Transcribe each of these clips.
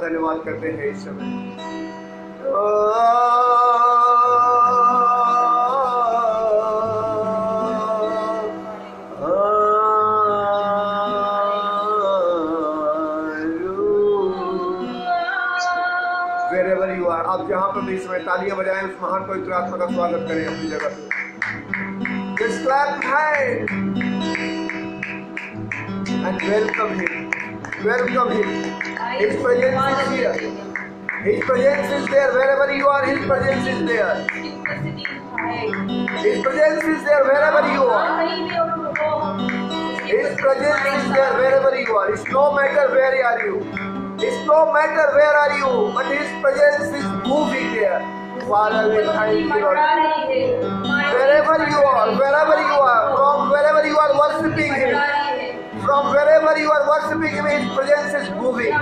धन्यवाद करते हैं इस समय। Wherever you are, आप जहाँ पर भी इस समय तालियां बजाएं, उस महान पवित्र आत्मा का स्वागत करें अपनी जगह पे। Just clap hands and welcome him. Welcome him. His presence is here. His presence is there wherever you are. His presence is there. His presence is there wherever you are. His presence is there wherever you are. It's no matter where are you. It's no matter where are you, but His presence is moving there. Father, we thank you, Lord. Wherever you are, from wherever you are worshiping Him, from wherever you are worshiping Him, His presence is moving.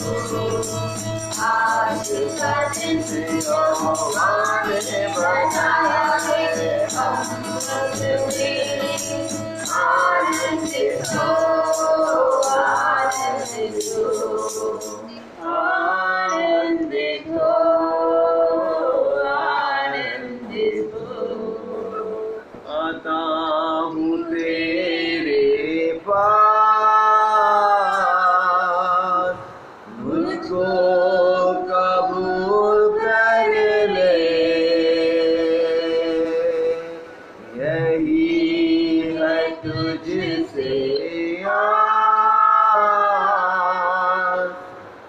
Oh आज का दिन यहोवा ने बनाया है, हम उसमें आनंदित हो, आनंदित हो, आनंदित हो, आनंदित हो। आता हूँ तेरे पास, मुझको कबूल कर ले, यही है तुझसे आस,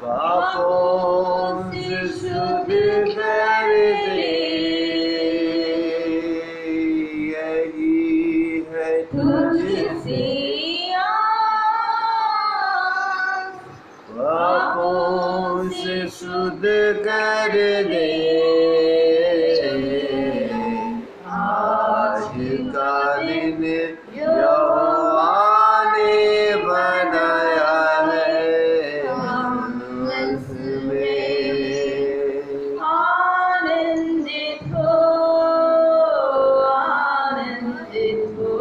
पापों से शुद्ध कर दे, यही है तुझसे पापों से शुद्ध कर दे। आज का दिन यहोवा ने बनाया है, हम उसमें आनंदित हो, आनंदित हो।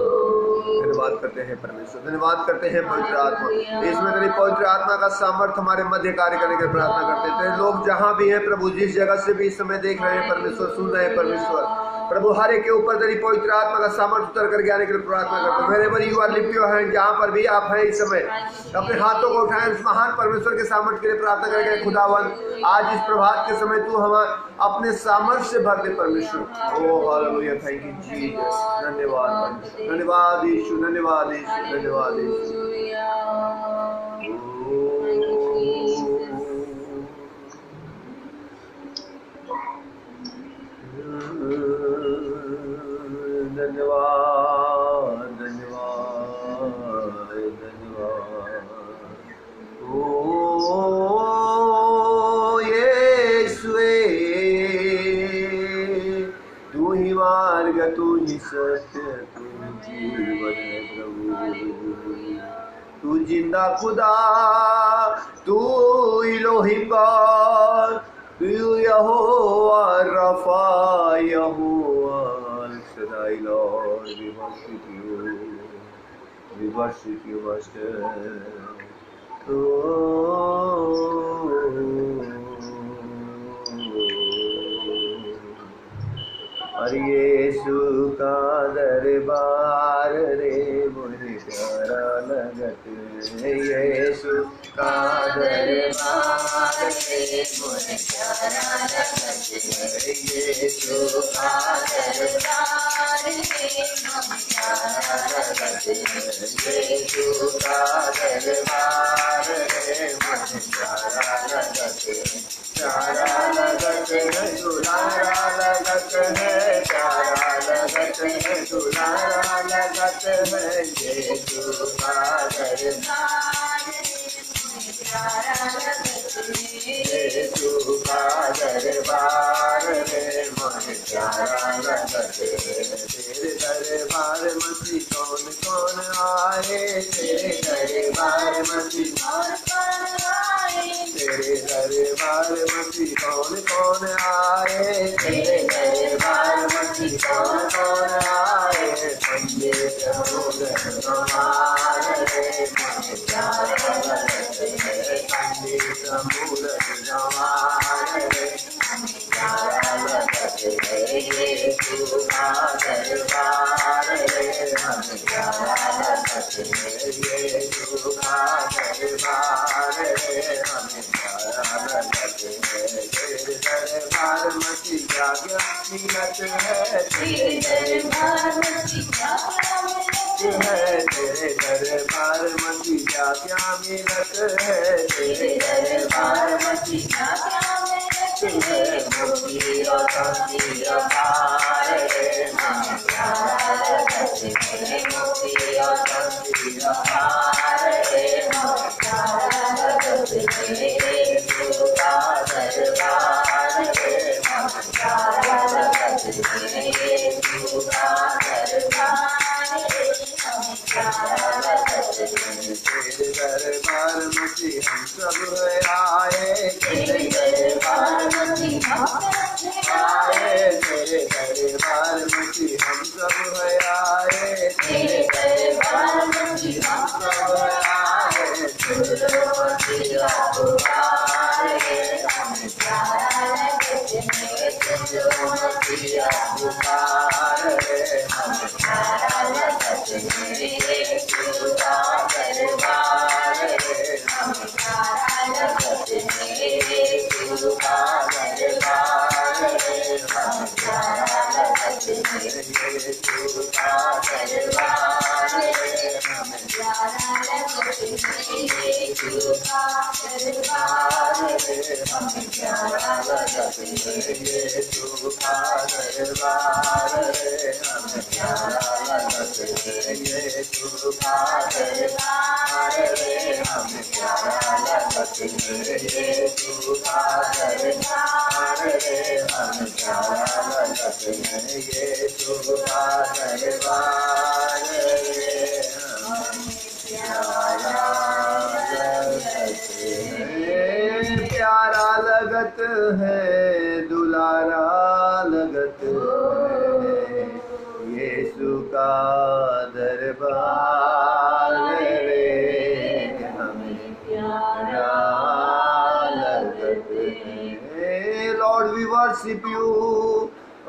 धन्यवाद करते हैं परमेश्वर, धन्यवाद करते हैं पवित्र आत्मा। इसमें तेरी पवित्र आत्मा का सामर्थ्य हमारे मध्य कार्य करने की प्रार्थना करते हैं। तेरे लोग जहाँ भी हैं प्रभु, जिस जगह से भी इस समय देख रहे हैं परमेश्वर, सुन रहे हैं परमेश्वर, प्रभु हर एक के ऊपर तेरी पवित्र आत्मा का सामर्थ्य उतर करके आने के लिए प्रार्थना करते हैं। मेरे बड़ी युवा लिप्यो हैं, जहाँ पर भी आप हैं इस समय, अपने हाथों को उठाएं, उस महान परमेश्वर के सामर्थ्य के लिए प्रार्थना करके खुदावन आज इस प्रभात के समय तू हम अपने सामर्थ्य से भर दे परमेश्वर। Oh hallelujah, thank you Jesus, धन्यवाद, धन्यवाद यीशु, धन्यवाद यीशु, धन्यवाद यीशु। धन्यवाद, धन्यवाद, धन्यवाद। ओ यीशुए, तू ही मार्ग, तू ही सत्य, तू ही जीवन है प्रभु। तू जिंदा खुदा, तू इलोहिम गॉड, तू यहोवा रफा, यहोवा Shaddai, Lord, we worship you, we worship you, Master. और यीशु का दरबार रे मुझे प्यारा लगत है, यीशु का दरबार रे मुझे प्यारा लगत है, यीशु का दरबार रे मुझे प्यारा लगत है, यीशु का दरबार रे मुझे प्यारा लगत है, प्यारा लगत है, दुलारा लगत है, प्यारा लगत है, दुलारा लगत है, यीशु का दरबार प्यारा लगत है, यीशु का दरबार रे मुझे प्यारा लगत है। तेरे दरबार मसीह कौन कौन आए, तेरे दरबार मसीह कौन कौन आए, तेरे दरबार मसीह कौन कौन आए, तेरे दरबार मसीह कौन कौन आए, पंजे समुद्र गंवार रे मुझे प्यारा लगत है, पंजे समुद्र गंवार रे मुझे प्यारा लगत है, यीशु का दरबार रे मुझे प्यारा लगत है, यीशु का दरबार रे मुझे प्यारा लगत है। तेरे दरबार मसीह जागया मिलत है, तेरे दरबार मसीह जागया मिलत है, तेरे दरबार मसीह जागया मिलत है, तेरे दरबार मसीह जागया मिलत है, मुक्ति और शांति अपार रे मुझे प्यारा लगत है, मुक्ति और शांति अपार रे मुझे प्यारा लगत है, यीशु का दरबार रे मुझे प्यारा लगत है, यीशु का दरबार रे मुझे प्यारा लगत है। तेरे दरबार मसीह हम सब आए, प्यारा लगत है यीशु मसीहा पुकारे हमें प्यारा लगत है यीशु का दरबार हमें प्यारा लगत है यीशु का दरबार हमें प्यारा लगत है यीशु का दरबार हमें प्यारा लगत है यीशु का दरबार हमें प्यारा लगत है यीशु का दरबार हमें प्यारा लगत है यीशु का दरबार हमें प्यारा लगत है यीशु का दरबार हमें प्यारा लगत है यीशु का दरबार प्यारा लगत है दुलारा लगत है यीशु का दरबार रे हमें प्यारा लगत है। Lord we worship you,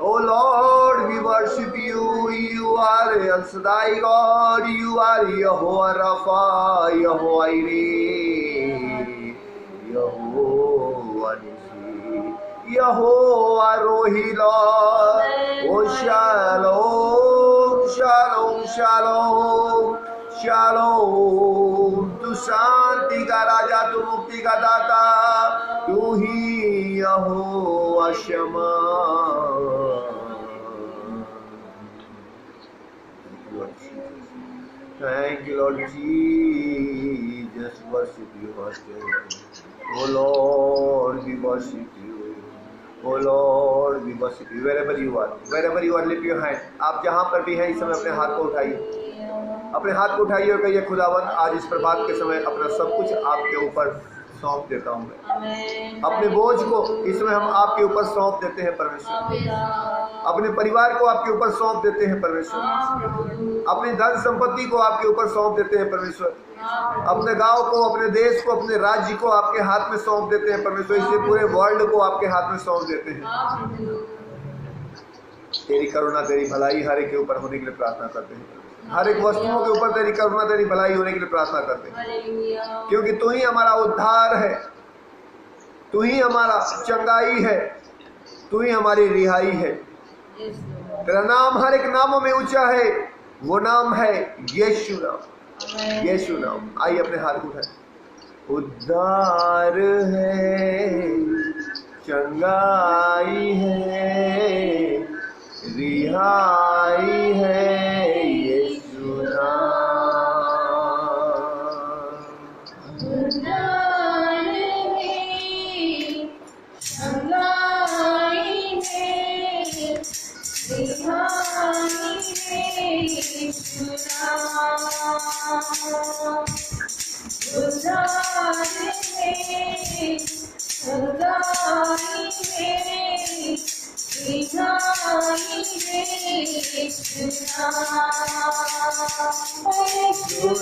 Oh Lord, we worship you. You are El Shaddai God. You are Yehovah Rapha, Yehovah Iri, Yehovah Nisi, Yehovah Rohi Lord. Oh Shalom, Shalom, Shalom, Shalom. Tu शांति का राजा, तू मुक्ति का दाता, तू ही यहोवा शमा। Thank you, Lord Jesus. Worship you, worship you. Oh Lord, we worship you. Oh Lord, we worship you. Wherever you are, lift your hand. आप जहाँ पर भी हैं इस समय अपने हाथ को उठाइए, अपने हाथ को उठाइए और कहिए खुदावन आज इस प्रभात के समय अपना सब कुछ आपके ऊपर सौंप देता हूँ। मैं अपने बोझ को इस समय हम आपके ऊपर सौंप देते हैं परमेश्वर, अपने परिवार को आपके ऊपर सौंप देते हैं परमेश्वर, अपनी धन संपत्ति को आपके ऊपर सौंप देते हैं परमेश्वर, अपने गांव को, अपने देश को, अपने राज्य को आपके हाथ में सौंप देते हैं परमेश्वर, इसलिए पूरे वर्ल्ड को आपके हाथ में सौंप देते हैं। तेरी करुणा, तेरी भलाई हर एक के ऊपर होने के लिए प्रार्थना करते हैं, हर एक वस्तुओं के ऊपर तेरी करुणा, तेरी भलाई होने के लिए प्रार्थना करते हैं, क्योंकि तू ही हमारा उद्धार है, तू ही हमारा चंगाई है, तू ही हमारी रिहाई है। तेरा नाम हर एक नामों में ऊंचा है, वो नाम है यीशु नाम, यीशु नाम। आइए अपने हाथ उठाएं। उद्धार है, चंगाई है, रिहाई है, यीशु नाम। उद्धार है, चंगाई है, रिहाई है, यीशु नाम। उद्धार है, चंगाई है, रिहाई है, यीशु नाम। यीशु नाम,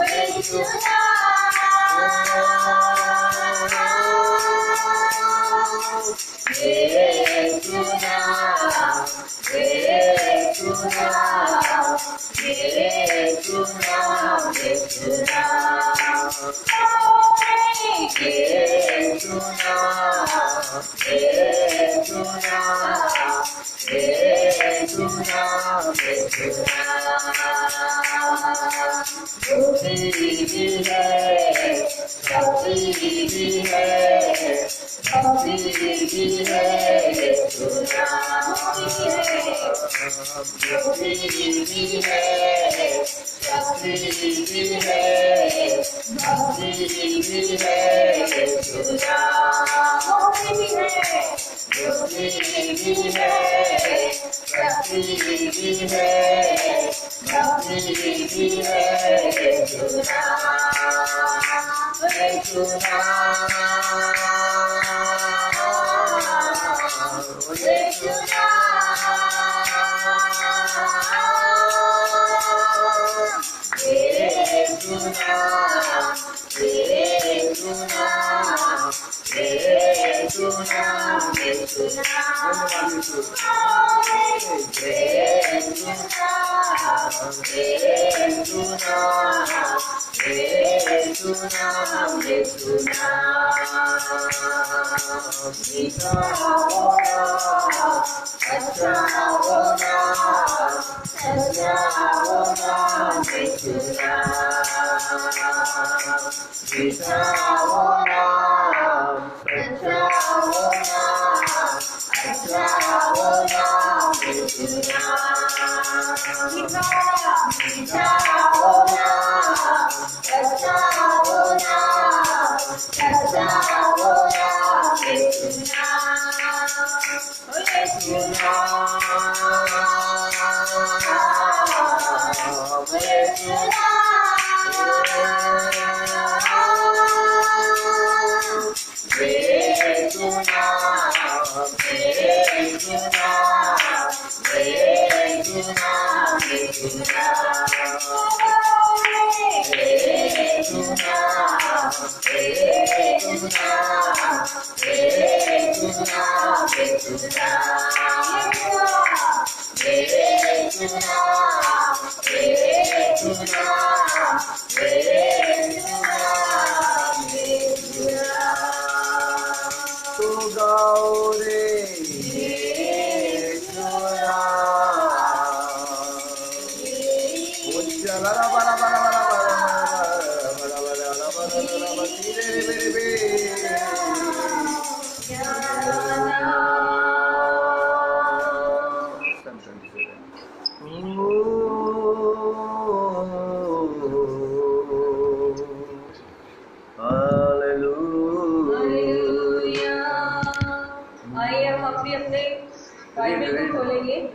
यीशु नाम।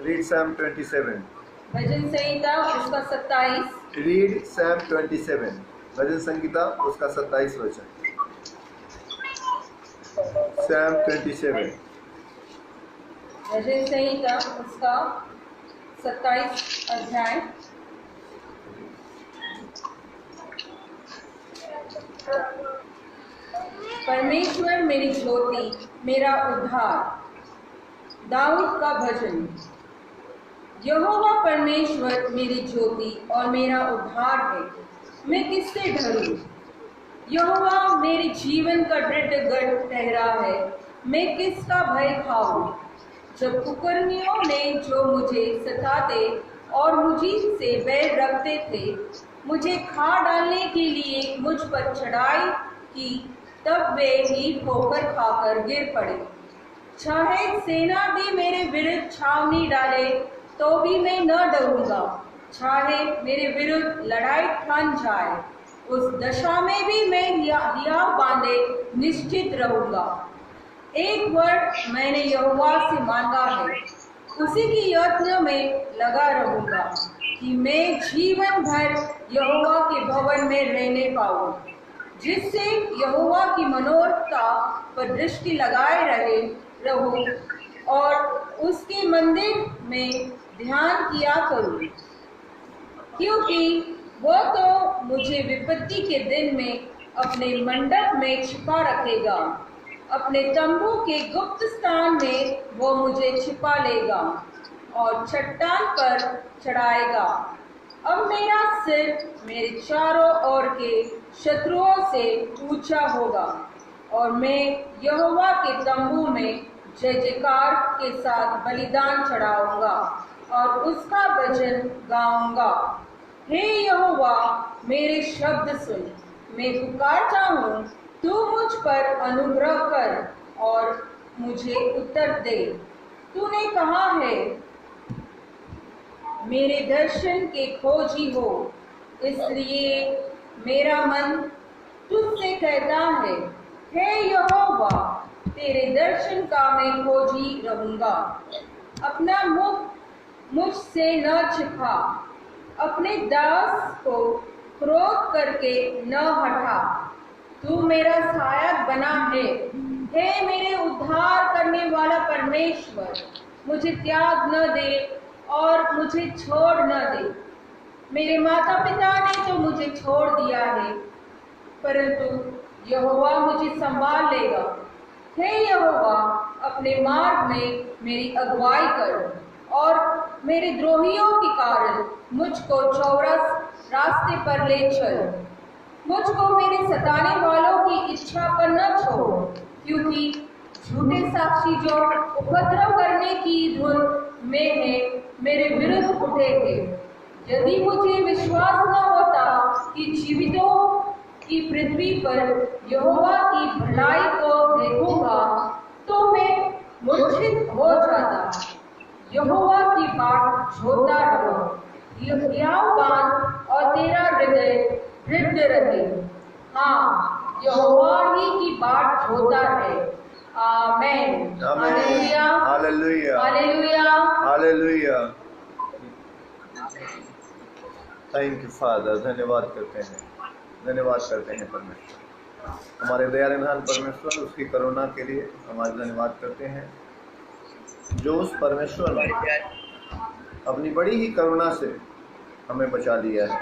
Read Psalm 27. भजन संहिता उसका 27. Read Psalm 27. भजन संहिता उसका 27 वचन. Psalm 27. भजन संहिता उसका 27 अध्याय. परमेश्वर मेरी ज्योति, मेरा उद्धार. दाऊद का भजन. यहोवा परमेश्वर मेरी ज्योति और मेरा उद्धार है, मैं किससे डरूं? यहोवा मेरे जीवन का दृढ़ गढ़ ठहरा है, मैं किसका भय खाऊं? जब कुकर्मियों ने जो मुझे सताते और मुझी से बैर रखते थे, मुझे खा डालने के लिए मुझ पर चढ़ाई की, तब वे ही ठोकर खाकर गिर पड़े. चाहे सेना भी मेरे विरुद्ध छावनी डाले तो भी मैं न डरूंगा. चाहे मेरे विरुद्ध लड़ाई ठान जाए, उस दशा में भी मैं हियाव बांधे निश्चित रहूंगा. एक वर मैंने यहोवा से मांगा है, उसी की यत्न में लगा रहूंगा कि मैं जीवन भर यहोवा के भवन में रहने पाऊं, जिससे यहोवा की मनोरथा पर दृष्टि लगाए रहूं और उसके मंदिर में ध्यान किया करूं, क्योंकि वो तो मुझे विपत्ति के दिन में अपने मंडप में छिपा रखेगा। अपने तंबू के गुप्त स्थान में वो मुझे छिपा लेगा और चट्टान पर चढ़ाएगा। अब मेरा सिर मेरे चारों ओर के शत्रुओं से ऊंचा होगा और मैं यहोवा के तंबू में जय जयकार के साथ बलिदान चढ़ाऊंगा और उसका भजन गाऊंगा। हे यहोवा, मेरे शब्द सुन, मैं पुकारता हूँ, तू मुझ पर अनुग्रह कर और मुझे उत्तर दे। तूने कहा है, मेरे दर्शन के खोजी हो, इसलिए मेरा मन तुझसे कहता है, हे यहोवा, तेरे दर्शन का मैं खोजी रहूंगा। अपना मुख मुझसे न छिपा, अपने दास को क्रोध करके न हटा। तू मेरा सहायक बना है। हे मेरे उद्धार करने वाला परमेश्वर, मुझे त्याग न दे और मुझे छोड़ न दे। मेरे माता पिता ने तो मुझे छोड़ दिया है, परंतु यहोवा मुझे संभाल लेगा। हे यहोवा, अपने मार्ग में मेरी अगुवाई कर और मेरे द्रोहियों के कारण मुझको चौरस रास्ते पर ले चल। मुझको मेरे सताने वालों की इच्छा पर न छोड़, क्योंकि झूठे साक्षी जो उपद्रव करने की धुन में है मेरे विरुद्ध उठे थे। यदि मुझे विश्वास न होता कि जीवितों की पृथ्वी पर यहोवा की भलाई को देखूंगा, तो मैं मूर्छित हो जाता। यहोवा की बाट जोता रहो, यहोवान और तेरा हृदय दृढ़ रहे। हाँ, यहोवा ही की बाट जोता है। Amen. Hallelujah, hallelujah, hallelujah, hallelujah. Thank you father, धन्यवाद करते हैं, धन्यवाद करते हैं परमेश्वर, हमारे दयानिधान परमेश्वर, उसकी करुणा के लिए हम आज धन्यवाद करते हैं, जो उस परमेश्वर ने अपनी बड़ी ही करुणा से हमें बचा लिया है।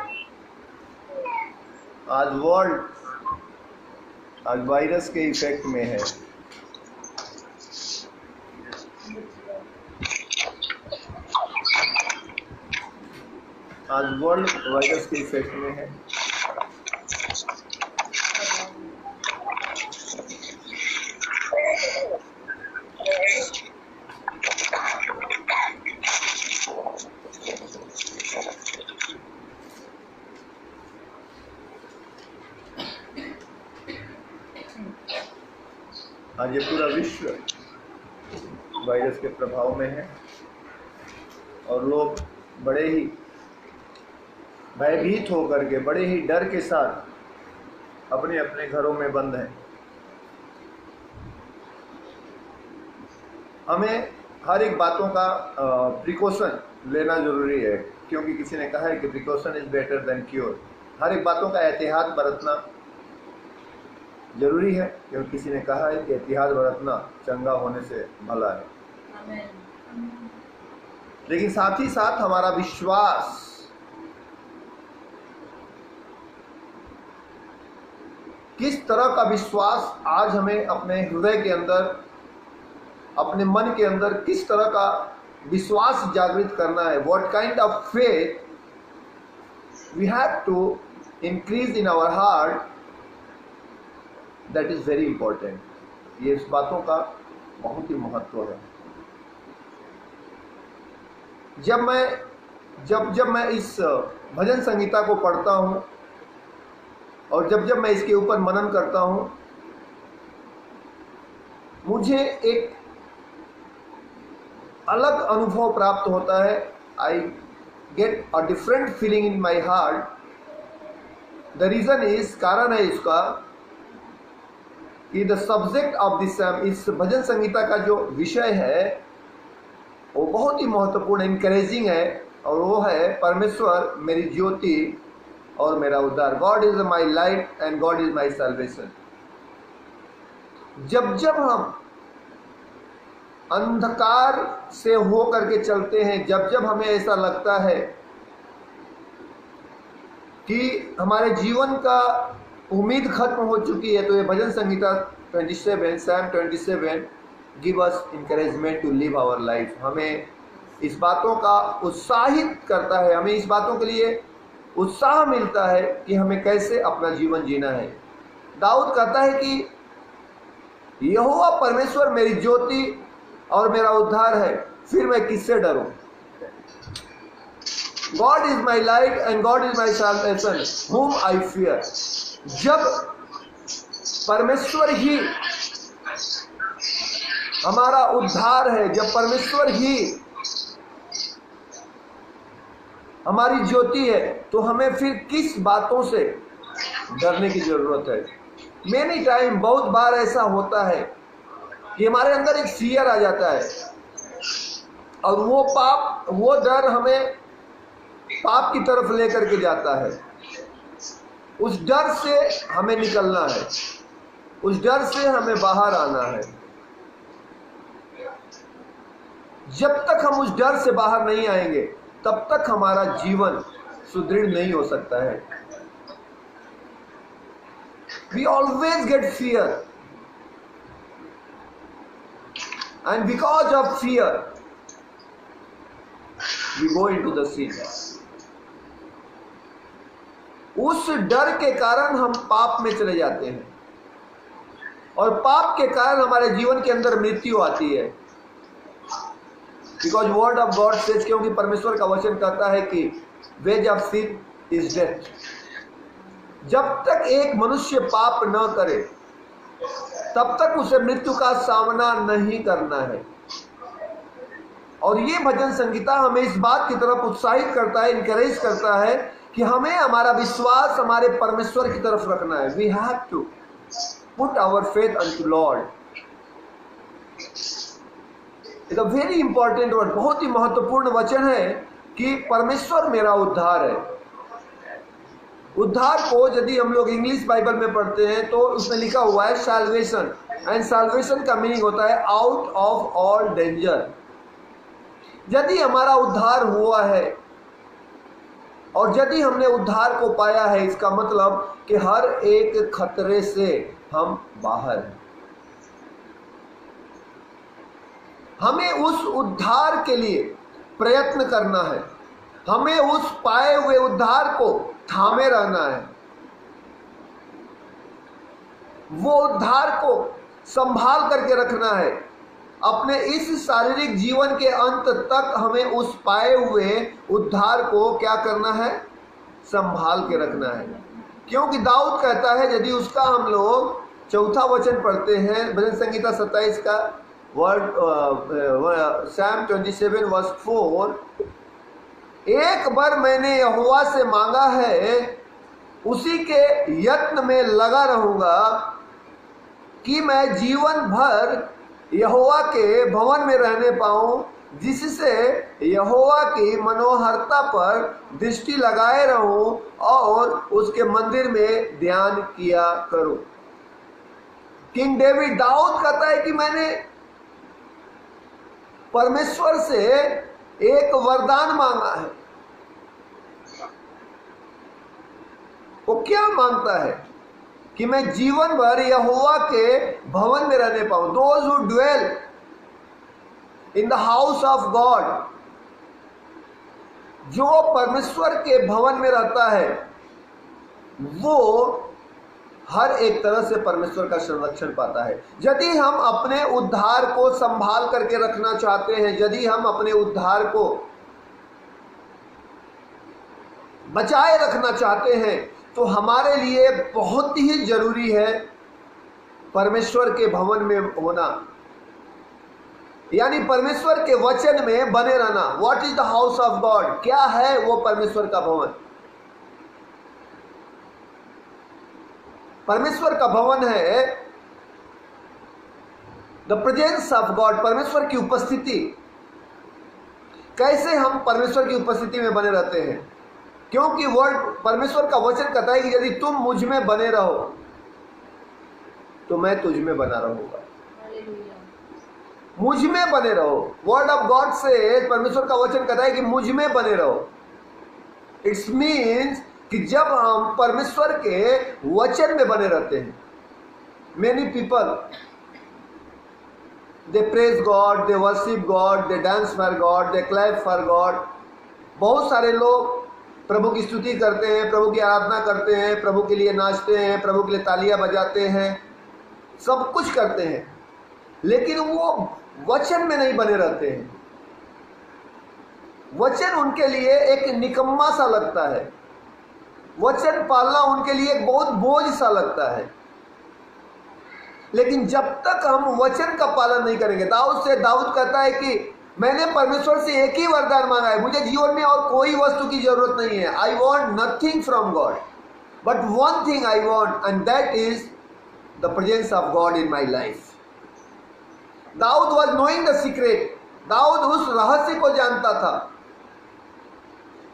आज वायरस के इफेक्ट में है। आज वर्ल्ड वायरस के इफेक्ट में है। आज ये पूरा विश्व वायरस के प्रभाव में है और लोग बड़े ही भयभीत होकर के, बड़े ही डर के साथ अपने अपने घरों में बंद हैं। हमें हर एक बातों का प्रिकॉशन लेना जरूरी है, क्योंकि किसी ने कहा है कि precaution is better than cure. हर एक बातों का एहतियात बरतना जरूरी है, क्योंकि किसी ने कहा है कि एहतियात बरतना चंगा होने से भला है। लेकिन साथ ही साथ हमारा विश्वास, किस तरह का विश्वास आज हमें अपने हृदय के अंदर, अपने मन के अंदर किस तरह का विश्वास जागृत करना है। What kind of faith we have to increase in our heart, that is very important. ये इस बातों का बहुत ही महत्व है। जब मैं इस भजन संहिता को पढ़ता हूँ और जब मैं इसके ऊपर मनन करता हूँ, मुझे एक अलग अनुभव प्राप्त होता है। I get a different feeling in my heart. The reason is, कारण है इसका कि द सब्जेक्ट ऑफ दिस, इस भजन संहिता का जो विषय है वो बहुत ही महत्वपूर्ण, इनकरेजिंग है, और वो है परमेश्वर मेरी ज्योति और मेरा उद्धार। God is my light and God is my salvation. जब हम अंधकार से हो करके चलते हैं, जब हमें ऐसा लगता है कि हमारे जीवन का उम्मीद खत्म हो चुकी है, तो ये भजन संहिता 27 psalm 27 give us encouragement to live our life, हमें इस बातों का उत्साहित करता है, हमें इस बातों के लिए उत्साह मिलता है कि हमें कैसे अपना जीवन जीना है। दाऊद कहता है कि यहोवा परमेश्वर मेरी ज्योति और मेरा उद्धार है, फिर मैं किससे डरूं। God is my light and God is my salvation whom I fear। जब परमेश्वर ही हमारा उद्धार है, जब परमेश्वर ही हमारी ज्योति है, तो हमें फिर किस बातों से डरने की जरूरत है। मेनी टाइम, बहुत बार ऐसा होता है कि हमारे अंदर एक फियर आ जाता है और वो डर हमें पाप की तरफ लेकर के जाता है। उस डर से हमें निकलना है, उस डर से हमें बाहर आना है। जब तक हम उस डर से बाहर नहीं आएंगे, तब तक हमारा जीवन सुदृढ़ नहीं हो सकता है। We always get fear, and because of fear we go into the sin। उस डर के कारण हम पाप में चले जाते हैं और पाप के कारण हमारे जीवन के अंदर मृत्यु आती है। Because word of God says, क्योंकि परमेश्वर का वचन कहता है कि wages of sin is death. जब तक एक मनुष्य पाप न करे, तब तक उसे मृत्यु का सामना नहीं करना है। और ये भजन संगीता हमें इस बात की तरफ उत्साहित करता है, इनकरेज करता है कि हमें हमारा विश्वास हमारे परमेश्वर की तरफ रखना है। We have to put our faith unto Lord. It's a very important word, बहुत ही महत्वपूर्ण वचन है कि परमेश्वर मेरा उद्धार है। उद्धार को यदि हम लोग इंग्लिश बाइबल में पढ़ते हैं तो उसमें लिखा हुआ है सैल्वेशन, एंड सैल्वेशन का मीनिंग होता है आउट ऑफ ऑल डेंजर। यदि हमारा उद्धार हुआ है और यदि हमने उद्धार को पाया है, इसका मतलब कि हर एक खतरे से हम बाहर हैं। हमें उस उद्धार के लिए प्रयत्न करना है, हमें उस पाए हुए उद्धार को थामे रहना है, वो उद्धार को संभाल करके रखना है। अपने इस शारीरिक जीवन के अंत तक हमें उस पाए हुए उद्धार को क्या करना है, संभाल के रखना है। क्योंकि दाऊद कहता है, यदि उसका हम लोग 4 वचन पढ़ते हैं भजन संगीता 27 का वर्ड, सैम 27 वर्स 4, एक बार मैंने यहोवा से मांगा है, उसी के यत्न में लगा रहूंगा कि मैं जीवन भर यहोवा के भवन में रहने पाऊं, जिससे यहोवा की मनोहरता पर दृष्टि लगाए रहूं और उसके मंदिर में ध्यान किया करूं। किंग डेविड, दाऊद कहता है कि मैंने परमेश्वर से एक वरदान मांगा है। वो क्या मांगता है कि मैं जीवन भर यहोवा के भवन में रहने पाऊं। Those who dwell in the house of God, जो परमेश्वर के भवन में रहता है, वो हर एक तरह से परमेश्वर का संरक्षण पाता है। यदि हम अपने उद्धार को संभाल करके रखना चाहते हैं, यदि हम अपने उद्धार को बचाए रखना चाहते हैं, तो हमारे लिए बहुत ही जरूरी है परमेश्वर के भवन में होना, यानी परमेश्वर के वचन में बने रहना। What is the house of God? क्या है वो परमेश्वर का भवन? परमेश्वर का भवन है द प्रेजेंस ऑफ गॉड, परमेश्वर की उपस्थिति। कैसे हम परमेश्वर की उपस्थिति में बने रहते हैं? क्योंकि वर्ड, परमेश्वर का वचन कहता है कि यदि तुम मुझ में बने रहो तो मैं तुझ में बना रहूंगा। मुझ में बने रहो। वर्ड ऑफ गॉड से परमेश्वर का वचन कहता है कि मुझ में बने रहो। इट्स मीन्स कि जब हम परमेश्वर के वचन में बने रहते हैं। Many people they praise God, they worship God, they dance for God, they clap for God. बहुत सारे लोग प्रभु की स्तुति करते हैं, प्रभु की आराधना करते हैं, प्रभु के लिए नाचते हैं, प्रभु के लिए तालियां बजाते हैं, सब कुछ करते हैं, लेकिन वो वचन में नहीं बने रहते हैं। वचन उनके लिए एक निकम्मा सा लगता है, वचन पालना उनके लिए एक बहुत बोझ सा लगता है। लेकिन जब तक हम वचन का पालन नहीं करेंगे, दाऊद कहता है कि मैंने परमेश्वर से एक ही वरदान मांगा है, मुझे जीवन में और कोई वस्तु की जरूरत नहीं है। I want nothing from God but one thing I want and that is the presence of God in my life. Daud was knowing the secret. Daud उस रहस्य को जानता था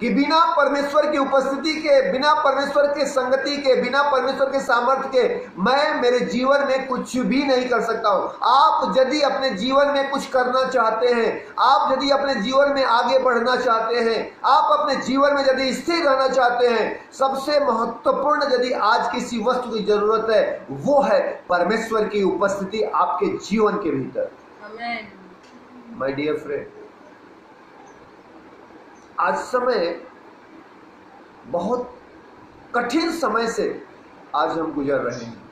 कि बिना परमेश्वर की उपस्थिति के, बिना परमेश्वर के संगति के, बिना परमेश्वर के सामर्थ्य के मैं मेरे जीवन में कुछ भी नहीं कर सकता हूं। आप यदि अपने जीवन में कुछ करना चाहते हैं, आप यदि अपने जीवन में आगे बढ़ना चाहते हैं, आप अपने जीवन में यदि स्थिर रहना चाहते हैं, सबसे महत्वपूर्ण यदि आज किसी वस्तु की जरूरत है, वो है परमेश्वर की उपस्थिति आपके जीवन के भीतर। आमीन। माय डियर फ्रेंड, आज समय बहुत कठिन समय से आज हम गुजर रहे हैं।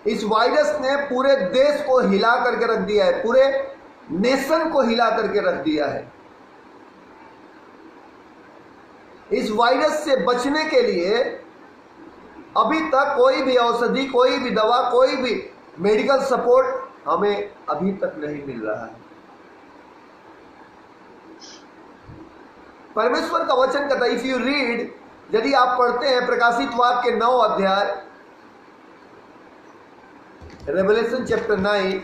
इस वायरस ने पूरे देश को हिला करके रख दिया है, पूरे नेशन को हिला करके रख दिया है। इस वायरस से बचने के लिए अभी तक कोई भी औषधि, कोई भी दवा, कोई भी मेडिकल सपोर्ट हमें अभी तक नहीं मिल रहा है। परमेश्वर का वचन कहता है, इफ यू रीड, यदि आप पढ़ते हैं प्रकाशित वाक्य के 9 अध्याय, revelation chapter 9,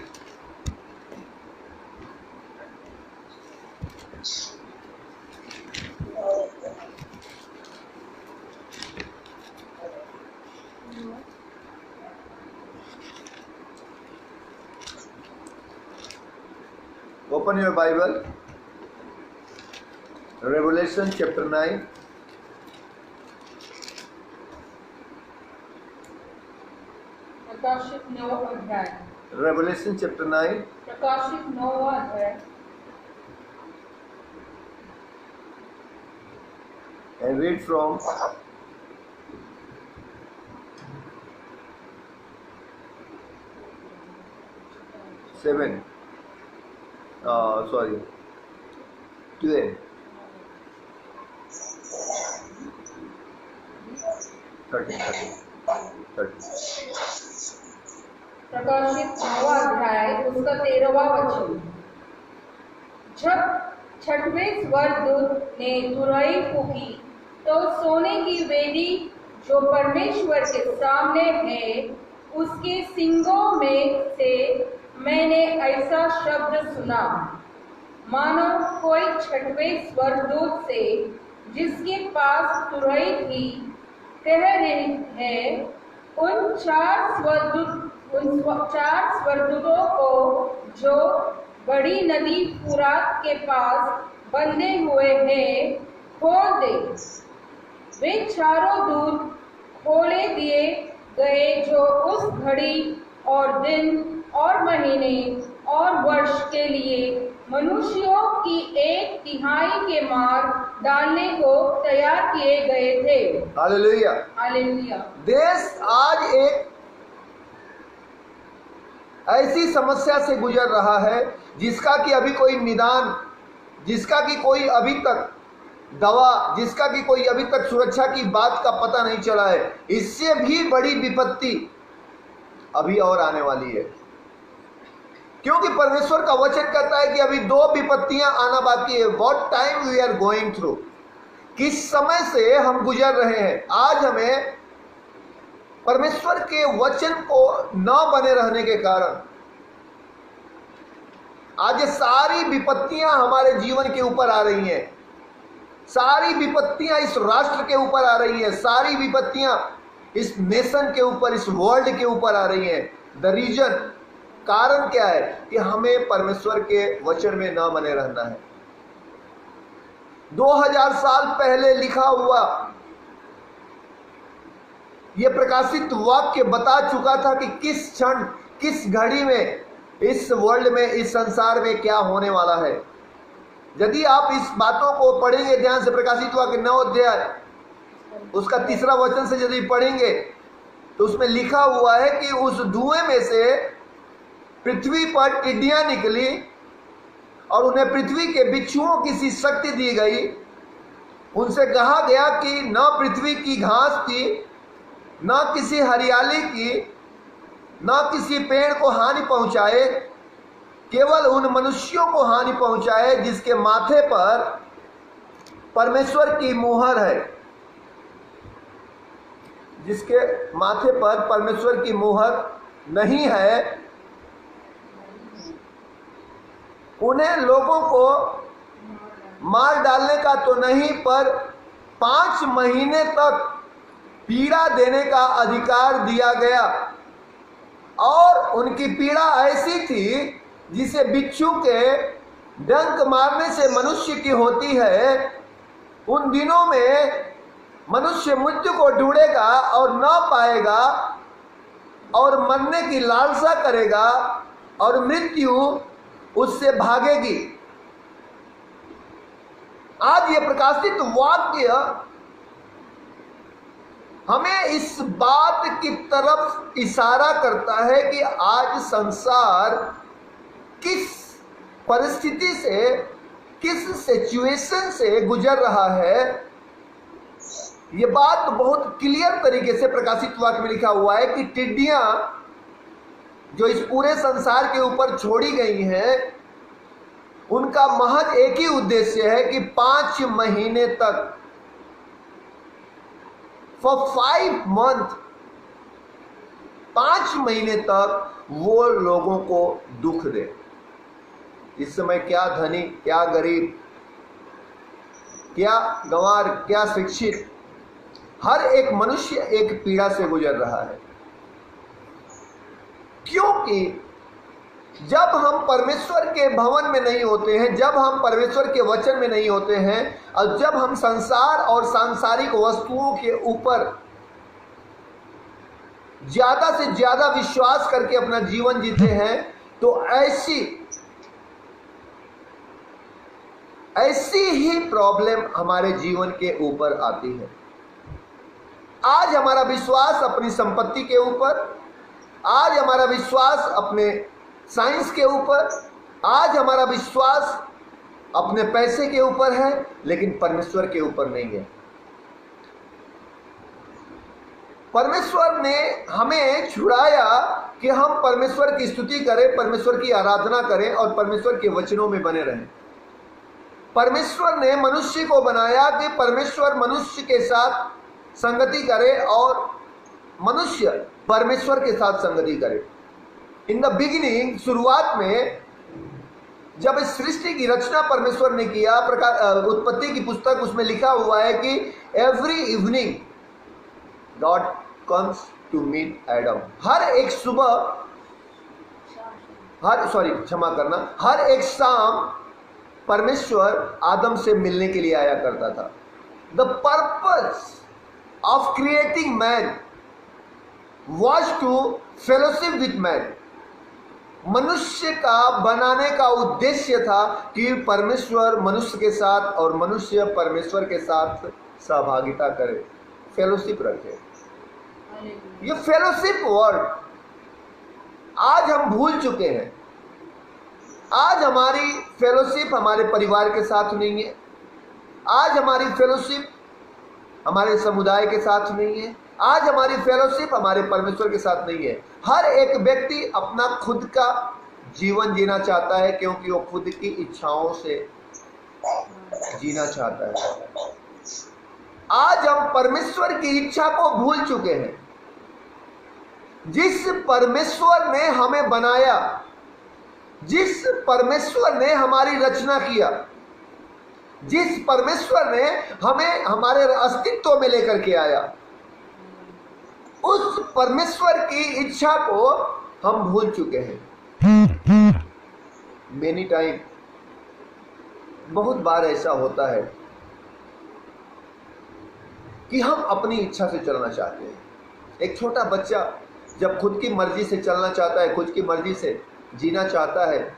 open your Bible, Revelation chapter 9, प्रकाशित 9 अध्याय। Revelation chapter 9 प्रकाशित 9 अध्याय and read from 7, 12, 13. प्रकाशित 9 अध्याय उसका 13वां वचन। जब छठवें स्वर्गदूत ने तुरही फूकी तो सोने की वेदी जो परमेश्वर के सामने है, उसके सींगों में से मैंने ऐसा शब्द सुना, मानो कोई छठवें स्वर्गदूत से जिसके पास तुरही थी कह रहे हैं, उन चार स्वर्गदूतों को जो बड़ी नदी फुरात के पास बंधे हुए हैं, खोल दे। वे चारों दूत खोले दिए गए जो उस घड़ी और दिन और महीने और वर्ष के लिए मनुष्यों की 1/3 के मार डालने को तैयार किए गए थे। हालेलुया। हालेलुया। देश आज एक ऐसी समस्या से गुजर रहा है जिसका कि अभी कोई निदान, जिसका कि कोई अभी तक दवा, जिसका कि कोई अभी तक सुरक्षा की बात का पता नहीं चला है। इससे भी बड़ी विपत्ति अभी और आने वाली है, क्योंकि परमेश्वर का वचन कहता है कि अभी 2 विपत्तियां आना बाकी है। What time we are going through, किस समय से हम गुजर रहे हैं। आज हमें परमेश्वर के वचन को न बने रहने के कारण आज सारी विपत्तियां हमारे जीवन के ऊपर आ रही हैं, सारी विपत्तियां इस राष्ट्र के ऊपर आ रही हैं, सारी विपत्तियां इस नेशन के ऊपर, इस वर्ल्ड के ऊपर आ रही हैं। द रीजन, कारण क्या है कि हमें परमेश्वर के वचन में न बने रहना है। 2000 साल पहले लिखा हुआ यह प्रकाशित वाक्य बता चुका था कि किस क्षण, किस घड़ी में इस वर्ल्ड में, इस संसार में क्या होने वाला है। यदि आप इस बातों को पढ़ेंगे ध्यान से, प्रकाशित वाक्य 9 अध्याय उसका 3 वचन से यदि पढ़ेंगे तो उसमें लिखा हुआ है कि उस धुएं में से पृथ्वी पर टिड्डियां निकली और उन्हें पृथ्वी के बिच्छुओं की सी शक्ति दी गई। उनसे कहा गया कि न पृथ्वी की घास की, न किसी हरियाली की, न किसी पेड़ को हानि पहुंचाए, केवल उन मनुष्यों को हानि पहुंचाए जिसके माथे पर परमेश्वर की मुहर है, जिसके माथे पर परमेश्वर की मुहर नहीं है। उन्हें लोगों को मार डालने का तो नहीं, पर 5 महीने तक पीड़ा देने का अधिकार दिया गया। और उनकी पीड़ा ऐसी थी जिसे बिच्छू के डंक मारने से मनुष्य की होती है। उन दिनों में मनुष्य मृत्यु को ढूंढेगा और न पाएगा और मरने की लालसा करेगा और मृत्यु उससे भागेगी। आज ये प्रकाशित वाक्य हमें इस बात की तरफ इशारा करता है कि आज संसार किस परिस्थिति से, किस सिचुएशन से गुजर रहा है। ये बात बहुत क्लियर तरीके से प्रकाशित वाक्य में लिखा हुआ है कि टिड्डियां जो इस पूरे संसार के ऊपर छोड़ी गई हैं, उनका महज एक ही उद्देश्य है कि 5 महीने तक, फॉर 5 मंथ, 5 महीने तक वो लोगों को दुख दे। इस समय क्या धनी, क्या गरीब, क्या गंवार, क्या शिक्षित, हर एक मनुष्य एक पीड़ा से गुजर रहा है। क्योंकि जब हम परमेश्वर के भवन में नहीं होते हैं, जब हम परमेश्वर के वचन में नहीं होते हैं और जब हम संसार और सांसारिक वस्तुओं के ऊपर ज्यादा से ज्यादा विश्वास करके अपना जीवन जीते हैं, तो ऐसी ही प्रॉब्लम हमारे जीवन के ऊपर आती है। आज हमारा विश्वास अपनी संपत्ति के ऊपर, आज हमारा विश्वास अपने साइंस के ऊपर, आज हमारा विश्वास अपने पैसे के ऊपर है, लेकिन परमेश्वर के ऊपर नहीं है। परमेश्वर ने हमें छुड़ाया कि हम परमेश्वर की स्तुति करें, परमेश्वर की आराधना करें और परमेश्वर के वचनों में बने रहें। परमेश्वर ने मनुष्य को बनाया कि परमेश्वर मनुष्य के साथ संगति करे और मनुष्य परमेश्वर के साथ संगति करे। इन द बिगिनिंग, शुरुआत में जब इस सृष्टि की रचना परमेश्वर ने किया, उत्पत्ति की पुस्तक उसमें लिखा हुआ है कि every evening God comes to meet Adam. हर एक सुबह, हर एक शाम परमेश्वर आदम से मिलने के लिए आया करता था। The purpose of creating man was to fellowship with man. मनुष्य का बनाने का उद्देश्य था कि परमेश्वर मनुष्य के साथ और मनुष्य परमेश्वर के साथ सहभागिता करे, फेलोशिप रखे। ये फेलोशिप वर्ड आज हम भूल चुके हैं। आज हमारी फेलोशिप हमारे परिवार के साथ नहीं है, आज हमारी फेलोशिप हमारे समुदाय के साथ नहीं है, आज हमारी फेलोशिप हमारे परमेश्वर के साथ नहीं है। हर एक व्यक्ति अपना खुद का जीवन जीना चाहता है, क्योंकि वो खुद की इच्छाओं से जीना चाहता है। आज हम परमेश्वर की इच्छा को भूल चुके हैं। जिस परमेश्वर ने हमें बनाया, जिस परमेश्वर ने हमारी रचना किया, जिस परमेश्वर ने हमें हमारे अस्तित्व में लेकर के आया, उस परमेश्वर की इच्छा को हम भूल चुके हैं। मेनी टाइम, बहुत बार ऐसा होता है कि हम अपनी इच्छा से चलना चाहते हैं। एक छोटा बच्चा जब खुद की मर्जी से चलना चाहता है, खुद की मर्जी से जीना चाहता है,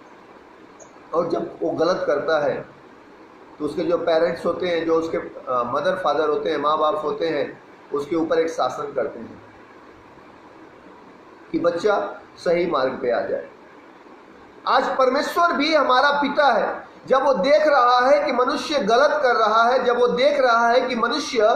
और जब वो गलत करता है तो उसके जो पेरेंट्स होते हैं, जो उसके मदर फादर होते हैं, माँ बाप होते हैं, उसके ऊपर एक शासन करते हैं कि बच्चा सही मार्ग पे आ जाए। आज परमेश्वर भी हमारा पिता है। जब वो देख रहा है कि मनुष्य गलत कर रहा है, जब वो देख रहा है कि मनुष्य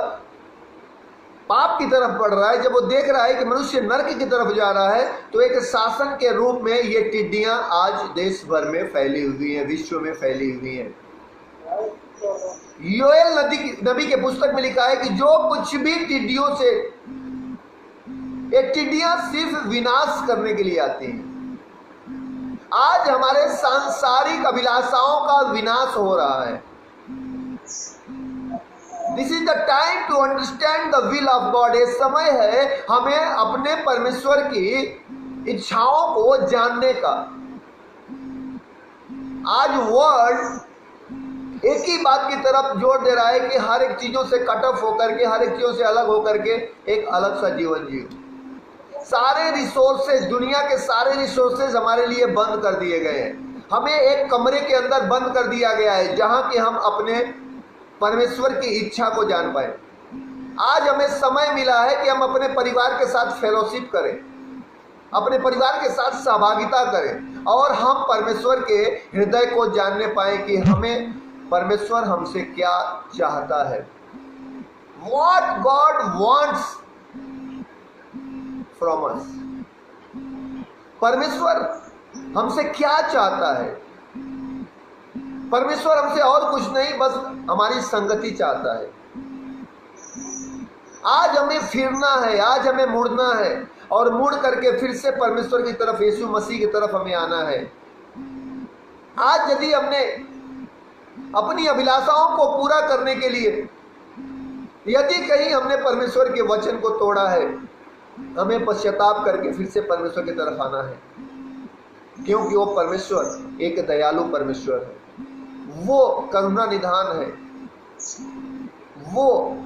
पाप की तरफ बढ़ रहा है, जब वो देख रहा है कि मनुष्य नरक की तरफ जा रहा है, तो एक शासन के रूप में ये टिड्डियां आज देश भर में फैली हुई हैं, विश्व में फैली हुई हैं। योएल नबी के पुस्तक में लिखा है कि जो कुछ भी टिड्डियों से, ये टिड्डियां सिर्फ विनाश करने के लिए आती हैं। आज हमारे सांसारिक अभिलाषाओं का विनाश हो रहा है। This is the time to understand the will of God. ये समय है हमें अपने परमेश्वर की इच्छाओं को जानने का। आज वर्ल्ड एक ही बात की तरफ जोर दे रहा है कि हर एक चीजों से कट ऑफ होकर के, हर एक चीजों से अलग होकर के एक अलग सा जीवन जियो। सारे रिसोर्सेज, दुनिया के सारे रिसोर्सेज हमारे लिए बंद कर दिए गए हैं। हमें एक कमरे के अंदर बंद कर दिया गया है जहां कि हम अपने परमेश्वर की इच्छा को जान पाए। आज हमें समय मिला है कि हम अपने परिवार के साथ फेलोशिप करें, अपने परिवार के साथ सहभागिता करें, और हम परमेश्वर के हृदय को जानने पाए कि हमें परमेश्वर हमसे क्या चाहता है। What God wants from us। परमेश्वर हमसे क्या चाहता है? परमेश्वर हमसे और कुछ नहीं, बस हमारी संगति चाहता है। आज हमें फिरना है, आज हमें मुड़ना है, और मुड़ करके फिर से परमेश्वर की तरफ, यीशु मसीह की तरफ हमें आना है। आज यदि हमने अपनी अभिलाषाओं को पूरा करने के लिए यदि कहीं हमने परमेश्वर के वचन को तोड़ा है, हमें पश्चाताप करके फिर से परमेश्वर की तरफ आना है, क्योंकि वो परमेश्वर एक दयालु परमेश्वर है, वो करुणा निधान है, वो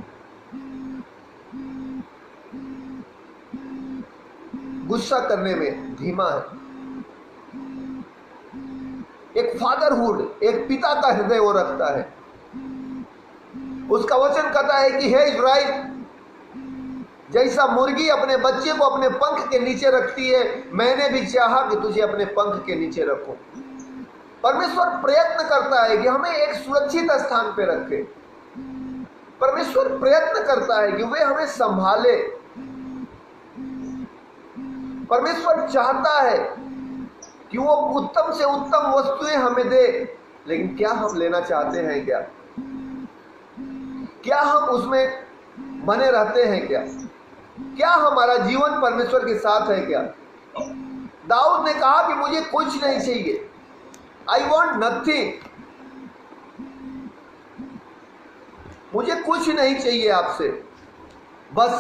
गुस्सा करने में धीमा है। एक फादरहुड, एक पिता का हृदय वो रखता है। उसका वचन कहता है कि हे इज़राइल, जैसा मुर्गी अपने बच्चे को अपने पंख के नीचे रखती है, मैंने भी चाहा कि तुझे अपने पंख के नीचे रखूं। परमेश्वर प्रयत्न करता है कि हमें एक सुरक्षित स्थान पे रखे। परमेश्वर प्रयत्न करता है कि वे हमें संभाले। परमेश्वर चाहता है कि वो उत्तम से उत्तम वस्तुएं हमें दे, लेकिन क्या हम लेना चाहते हैं? क्या हम उसमें बने रहते हैं? क्या हमारा जीवन परमेश्वर के साथ है? दाऊद ने कहा कि मुझे कुछ नहीं चाहिए, आई वॉन्ट नथिंग, मुझे कुछ नहीं चाहिए आपसे, बस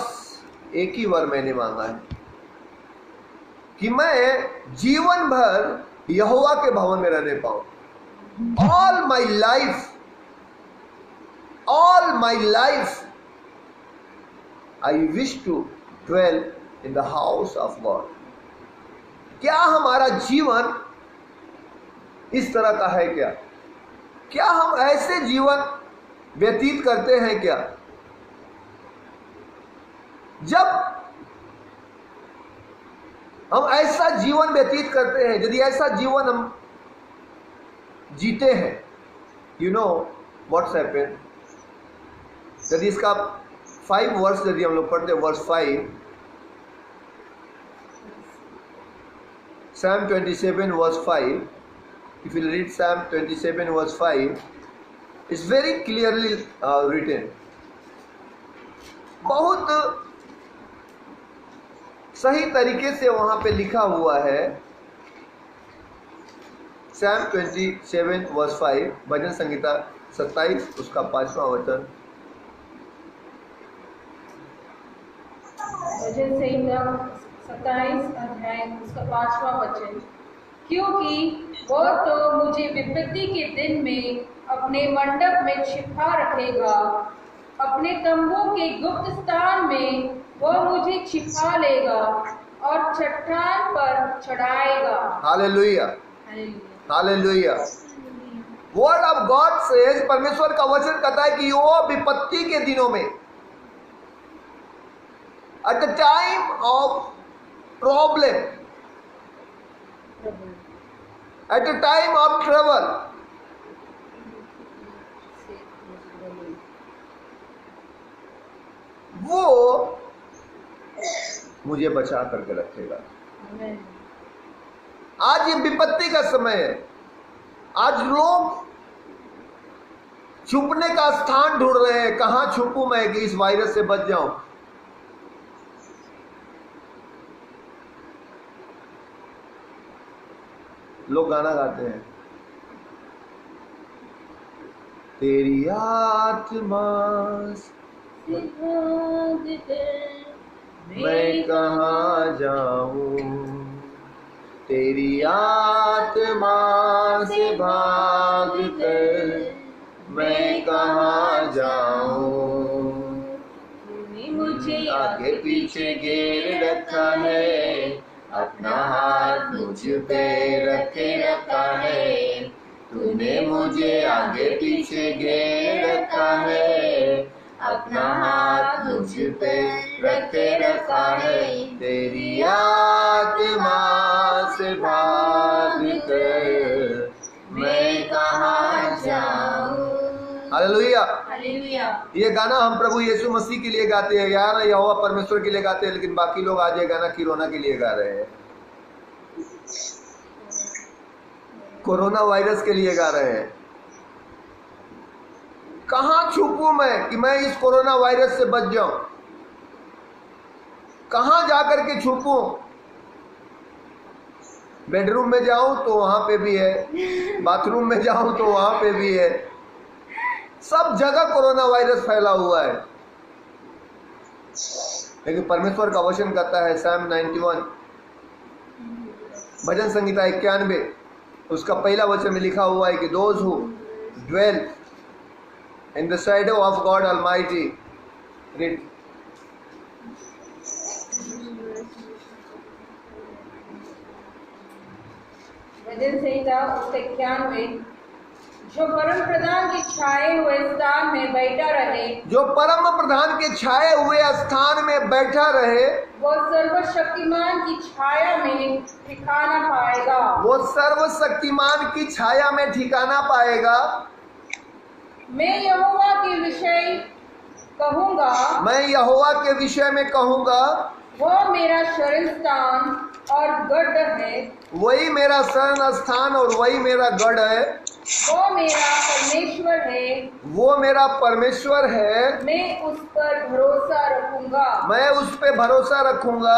एक ही वर मैंने मांगा है कि मैं जीवन भर यहोवा के भवन में रहने पाऊं। All my life I wish to dwell in the house of God। क्या हमारा जीवन इस तरह का है? क्या हम ऐसे जीवन व्यतीत करते हैं? जब हम ऐसा जीवन व्यतीत करते हैं, यदि ऐसा जीवन हम जीते हैं, यू नो व्हाट्स हैपेन। यदि इसका 5 वर्ष यदि हम लोग पढ़ते हैं, verse 5, Psalm 27 verse 5, if you read Psalm 27 verse 5, it's very clearly written। बहुत सही तरीके से वहां पे लिखा हुआ है। Psalm 27 verse 5, भजन संहिता 27 उसका 5वां वचन। भजन संहिता 27 अध्याय उसका 5वां वचन। क्योंकि वह तो मुझे विपत्ति के दिन में अपने मंडप में छिपा रखेगा, अपने तंबू के गुप्त स्थान में वह मुझे छिपा लेगा और चट्टान पर चढ़ाएगा। Hallelujah, hallelujah. Hallelujah. Word of God says, परमेश्वर का वचन कहता है कि वो विपत्ति के दिनों में, at the time of problem, at the time of trouble, वो मुझे बचा करके रखेगा। आज ये विपत्ति का समय है। आज लोग छुपने का स्थान ढूंढ रहे हैं, कहां छुपूं मैं कि इस वायरस से बच जाऊं। लोग गाना गाते हैं, तेरी आत्मा मैं कहां जाऊं, तेरी आत्मा से भाग कर मैं कहां जाऊं। तूने मुझे आगे पीछे घेर रखा है, अपना हाथ मुझ पे रखे रखा है। तूने मुझे आगे पीछे घेर रखा है, अपना हाथ मुझ पे रखे रखा है। तेरी आत्मा से भाग कर मैं कहां जाऊं। Hallelujah, hallelujah. ये गाना हम प्रभु यीशु मसीह के लिए गाते हैं, यार यहोवा परमेश्वर के लिए गाते हैं, लेकिन बाकी लोग आज ये गाना कोरोना के लिए गा रहे हैं, कोरोना वायरस के लिए गा रहे हैं। कहां छुपूं मैं कि मैं इस कोरोना वायरस से बच जाऊं, कहां जाकर के छुपूं। बेडरूम में जाऊं तो वहां पे भी है, बाथरूम में जाऊं तो वहां पे भी है, सब जगह कोरोना वायरस फैला हुआ है। लेकिन परमेश्वर का वचन कहता है, Psalm 91 भजन संहिता 91 उसका पहला वचन में लिखा हुआ है कि those who dwell in the shadow of God Almighty, read, भजन संहिता 91, जो परम प्रधान के छाए हुए स्थान में बैठा रहे, जो परम प्रधान के छाए हुए स्थान में बैठा रहे, वो सर्वशक्तिमान की छाया में ठिकाना पाएगा। वो सर्वशक्तिमान की छाया में ठिकाना पाएगा। मैं यहोवा के विषय कहूँगा, मैं यहोवा के विषय में कहूँगा, वो मेरा शरण स्थान और गढ़ है, वही मेरा शरण स्थान और वही मेरा गढ़ है, वो मेरा परमेश्वर है, वो मेरा परमेश्वर है, मैं उस पर भरोसा रखूंगा। मैं उस पे भरोसा रखूंगा।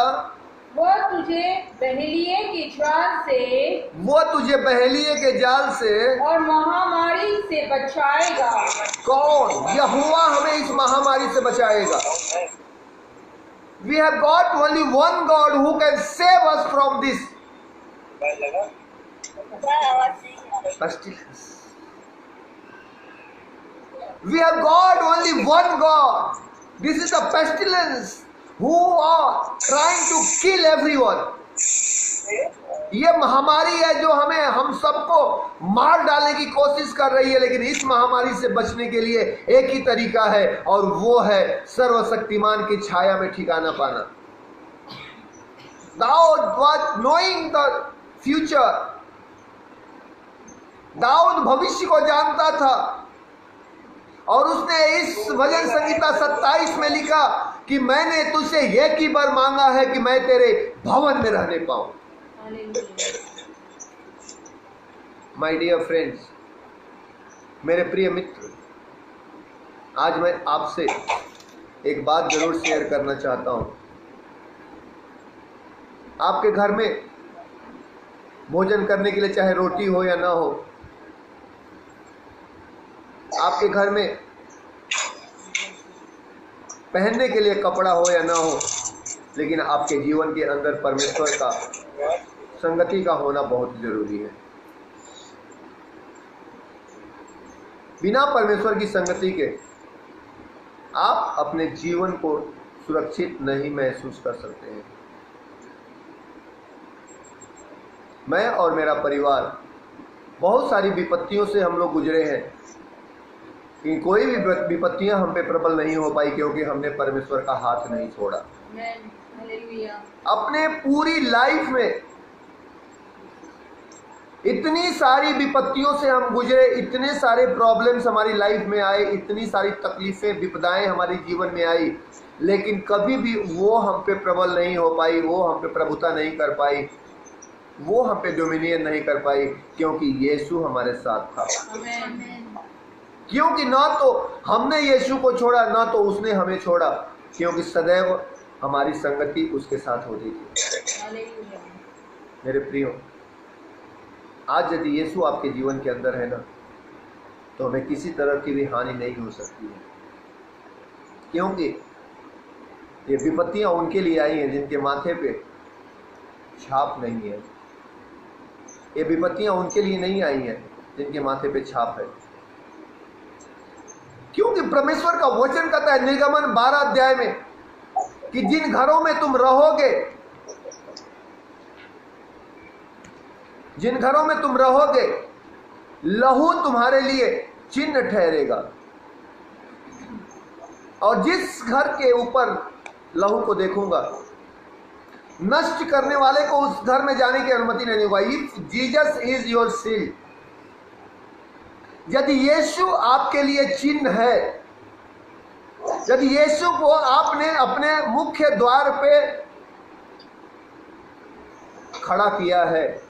वो तुझे बहेलिये के जाल से, वो तुझे बहेलिये के जाल से और महामारी से बचाएगा। कौन? यहोवा हमें इस महामारी से बचाएगा। We have got only one God who can save us from this pestilence. We have got only one God. This is the pestilence who are trying to kill everyone. ये महामारी है जो हम सबको मार डालने की कोशिश कर रही है, लेकिन इस महामारी से बचने के लिए एक ही तरीका है और वो है सर्वशक्तिमान की छाया में ठिकाना पाना। Dawood was knowing the future. Dawood भविष्य को जानता था और उसने इस भजन संहिता 27 में लिखा कि मैंने तुझसे एक ही बार मांगा है कि मैं तेरे भवन में रहने पाऊं। माय डियर फ्रेंड्स, मेरे प्रिय मित्र, आज मैं आपसे एक बात जरूर शेयर करना चाहता हूं। आपके घर में भोजन करने के लिए चाहे रोटी हो या ना हो, आपके घर में पहनने के लिए कपड़ा हो या ना हो, लेकिन आपके जीवन के अंदर परमेश्वर का संगति का होना बहुत जरूरी है। बिना परमेश्वर की संगति के आप अपने जीवन को सुरक्षित नहीं महसूस कर सकते हैं। मैं और मेरा परिवार बहुत सारी विपत्तियों से हम लोग गुजरे हैं, कि कोई भी विपत्तियां हम पे प्रबल नहीं हो पाई, क्योंकि हमने परमेश्वर का हाथ नहीं छोड़ा। अपने पूरी लाइफ में इतनी सारी विपत्तियों से हम गुजरे, इतने सारे प्रॉब्लम्स हमारी लाइफ में आए, इतनी सारी तकलीफें विपदाएं हमारे जीवन में आई, लेकिन कभी भी वो हम पे प्रबल नहीं हो पाई, वो हम पे प्रभुता नहीं कर पाई, वो हम पे डोमिनियन नहीं कर पाई, क्योंकि यीशु हमारे साथ था। क्योंकि ना तो हमने यीशु को छोड़ा, ना तो उसने हमें छोड़ा, क्योंकि सदैव हमारी संगति उसके साथ होती थी। मेरे प्रियो, आज यदि यीशु आपके जीवन के अंदर है ना, तो हमें किसी तरह की भी हानि नहीं हो सकती है, क्योंकि ये विपत्तियां उनके लिए आई हैं जिनके माथे पे छाप नहीं है। ये विपत्तियां उनके लिए नहीं आई हैं जिनके माथे पे छाप है, क्योंकि परमेश्वर का वचन कहता है निर्गमन 12 अध्याय में कि जिन घरों में तुम रहोगे, जिन घरों में तुम रहोगे, लहू तुम्हारे लिए चिन्ह ठहरेगा, और जिस घर के ऊपर लहू को देखूंगा, नष्ट करने वाले को उस घर में जाने की अनुमति नहीं होगा। If Jesus is your seal, यदि यीशु आपके लिए चिन्ह है, यदि यीशु को आपने अपने मुख्य द्वार पे खड़ा किया है,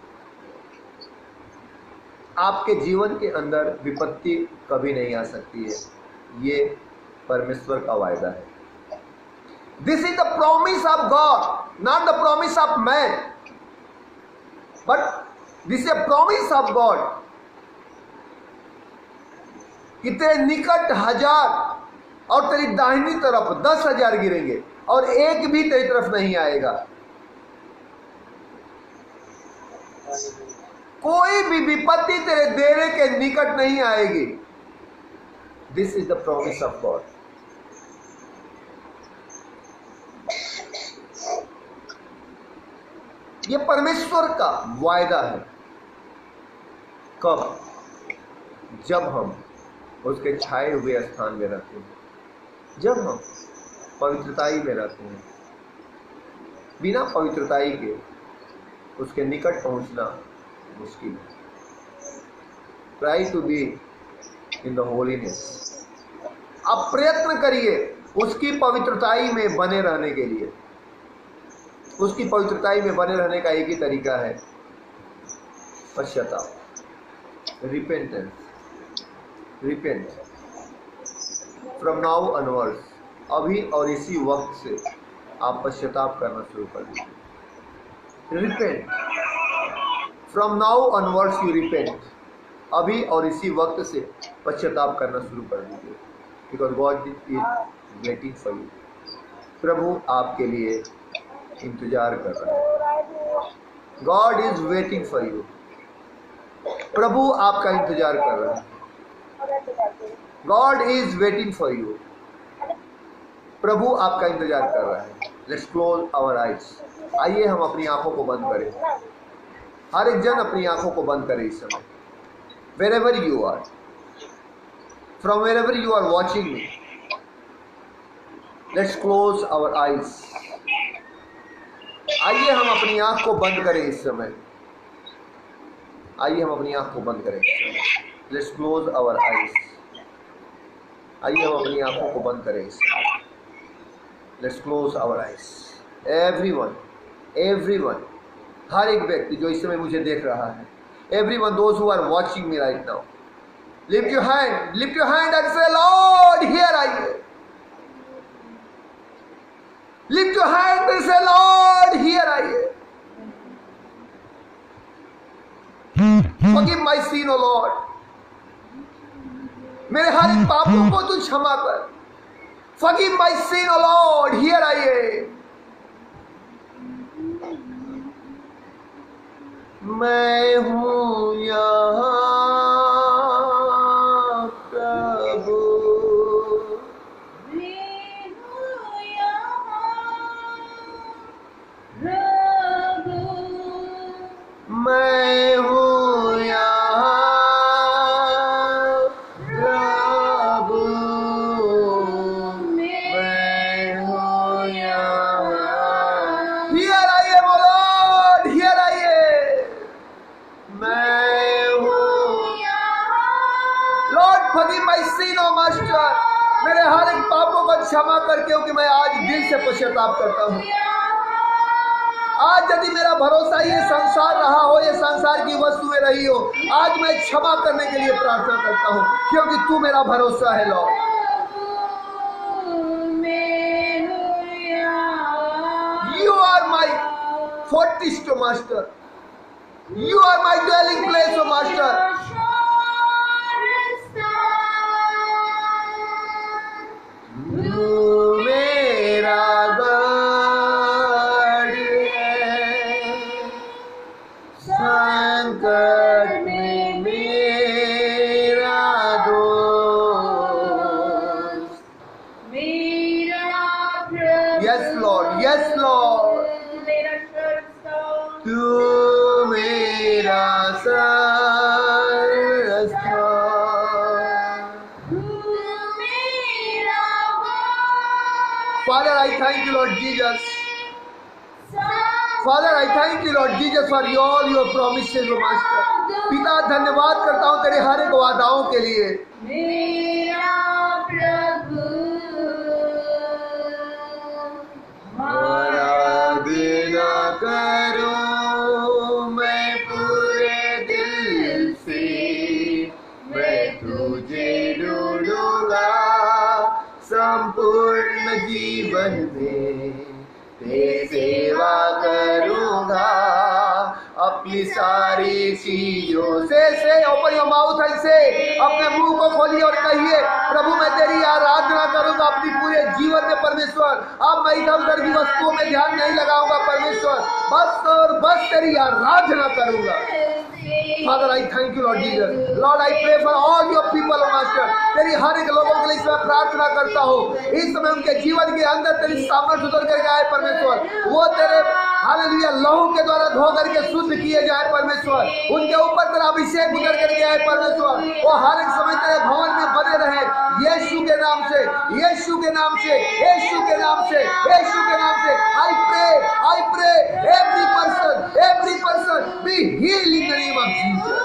आपके जीवन के अंदर विपत्ति कभी नहीं आ सकती है। ये परमेश्वर का वायदा है। This is the promise of God, not the promise of man, but this is a promise of God कि तेरे निकट 1000 और तेरी दाहिनी तरफ 10,000 गिरेंगे और एक भी तेरी तरफ नहीं आएगा। कोई भी विपत्ति तेरे डेरे के निकट नहीं आएगी। This is the promise of God. ये परमेश्वर का वायदा है। कब? जब हम उसके छाए हुए स्थान में रहते हैं, जब हम पवित्रताई में रहते हैं। बिना पवित्रताई के उसके निकट पहुंचना मुश्किल है। Try to be in the holiness. आप प्रयत्न करिए उसकी पवित्रताई में बने रहने के लिए। उसकी पवित्रताई में बने रहने का एक ही तरीका है, पश्चाताप, repentance. Repent from now onwards. अभी और इसी वक्त से आप पश्चाताप करना शुरू कर दीजिए। Repent from now onwards, you repent. अभी और इसी वक्त से पश्चाताप करना शुरू कर दीजिए, because God is waiting for you. प्रभु आपके लिए इंतजार कर रहा है। God is waiting for you. प्रभु आपका इंतजार कर रहा है। God is waiting for you. प्रभु आपका इंतजार कर रहा है। Let's close our eyes. आइए हम अपनी आंखों को बंद करें। हर एक जन अपनी आंखों को बंद करे इस समय। Wherever you are, from wherever you are watching me, let's close our eyes. आइए हम अपनी आंख को बंद करें इस समय। आइए हम अपनी आंख को बंद करें। Let's close our eyes. आइए हम अपनी आंखों को बंद करें इस समय। Let's close our eyes. Everyone, everyone, हर एक व्यक्ति जो इस समय मुझे देख रहा है, everyone, those who are watching me right now, lift your hand, lift your hand and say Lord here I am. Lift your hand and say, Lord, here I am. Forgive my sin, O Lord. मेरे हर एक पापों को तू क्षमा कर। Forgive my sin, O Lord, here I am. मैं हूँ यहाँ प्रभु। मैं हूँ यहाँ प्रभु, मैं हूँ यहाँ। हियर आइए बोलो, हियर आइए, मैं हूँ। Lord forgive my sin O master, मेरे हर एक पापों को क्षमा करके, क्योंकि मैं आज दिल से पश्चाताप करता हूँ। आज यदि मेरा भरोसा ये संसार रहा हो, ये संसार की वस्तुएं रही हो, आज मैं क्षमा करने के लिए प्रार्थना करता हूँ, क्योंकि तू मेरा भरोसा है Lord. You are my fortress O master, you are my dwelling place O master. तू मेरा संकट में मेरा दोस्त, मेरा प्रभु, यस लॉर्ड, यस लॉर्ड। मेरा शरणस्थान, तू मेरा शरणस्थान। तू मेरा Father, I thank you, Lord Jesus. Father, I thank you, Lord Jesus, for all your promises, O Master. पिता, धन्यवाद करता हूँ तेरे हर एक वादाओं के लिए। मेरा प्रभु, आराधना करूं मैं पूरे दिल से, मैं तुझे ढूंढूंगा संपूर्ण जीवन में, तेरी सेवा करूंगा अपनी सारी चीजों से। ओपन योर माउथ एंड से, अपने मुंह को खोलिए और कहिए, प्रभु मैं तेरी आराधना करूंगा अपनी पूरे जीवन में परमेश्वर। अब मैं इधर उधर की वस्तुओं में ध्यान नहीं लगाऊंगा परमेश्वर, बस और बस तेरी आराधना करूंगा। Father, I thank you, Lord Jesus. Lord, I pray for all your people, O Master. तेरी हर एक लोगों के लिए इसमें प्रार्थना करता हूँ, इस समय उनके जीवन के अंदर तेरी सामर्थ्य उतर करके आए परमेश्वर। वो तेरे हालेलुया लहू के द्वारा धो करके शुद्ध किए जाए परमेश्वर। उनके ऊपर तेरा अभिषेक उतर करके आए परमेश्वर। वो हर एक समय तेरे भवन में बने रहे, यीशु के नाम से, यीशु के नाम से, यीशु के नाम से, यीशु के नाम से। I pray, every person be healed in the name of Jesus.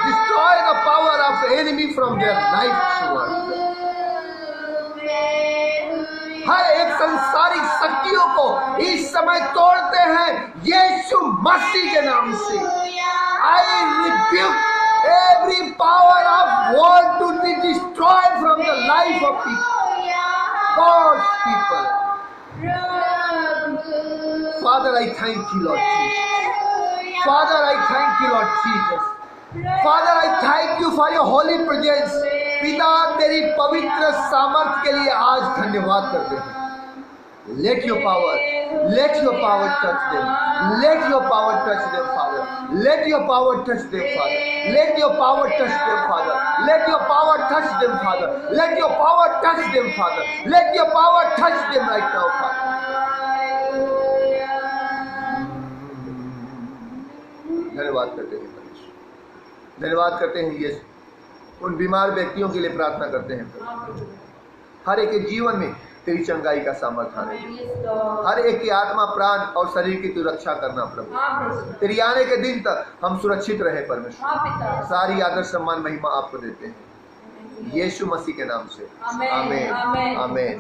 Destroy the power of the enemy from their life, Lord. हर एक संसारिक शक्तियों को इस समय तोड़ते हैं यीशु मसीह के नाम से। I rebuke every power of war to be destroyed from the life of people, God's people. Father, I thank you, Lord Jesus. Father, I thank you, Lord Jesus. Father, I thank you for your holy presence. पिता, तेरी पवित्र सामर्थ के लिए आज धन्यवाद करते हैं। Let your power touch them. Let your power touch them, Father. Let your power touch them, Father. Let your power touch them, Father. Let your power touch them, Father. Let your power touch them, Father. Let your power touch them right now, Father. धन्यवाद करते हैं परमेश्वर, धन्यवाद करते हैं यीशु। उन बीमार व्यक्तियों के लिए प्रार्थना करते हैं, हर एक के जीवन में तेरी चंगाई का सामर्थ्य आने दे। हर एक की आत्मा, प्राण और शरीर की तू रक्षा करना प्रभु। तेरी आने के दिन तक हम सुरक्षित रहे परमेश्वर। सारी आदर सम्मान महिमा आपको देते हैं यीशु मसीह के नाम से, आमीन, आमीन।